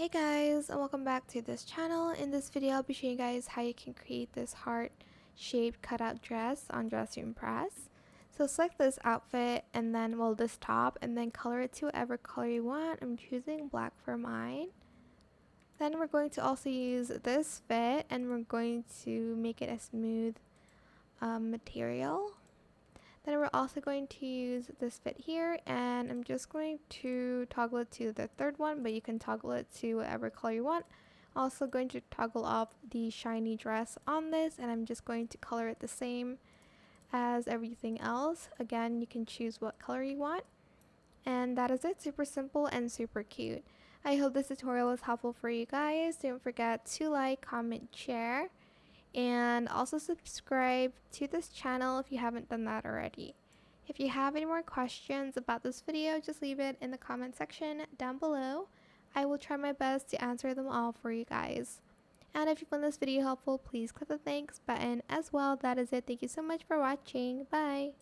Hey guys, and welcome back to this channel. In this video, I'll be showing you guys how you can create this heart-shaped cutout dress on Dress to Impress. So select this outfit and then, this top, and then color it to whatever color you want. I'm choosing black for mine. Then we're going to also use this fit and we're going to make it a smooth material. Then we're also going to use this fit here, and I'm just going to toggle it to the third one, but you can toggle it to whatever color you want. Also going to toggle off the shiny dress on this, and I'm just going to color it the same as everything else. Again, you can choose what color you want. And that is it, super simple and super cute. I hope this tutorial was helpful for you guys. Don't forget to like, comment, share, and also subscribe to this channel if you haven't done that already. If you have any more questions about this video, just leave it in the comment section down below. I will try my best to answer them all for you guys. And if you found this video helpful, please click the thanks button as well. That is it. Thank you so much for watching. Bye!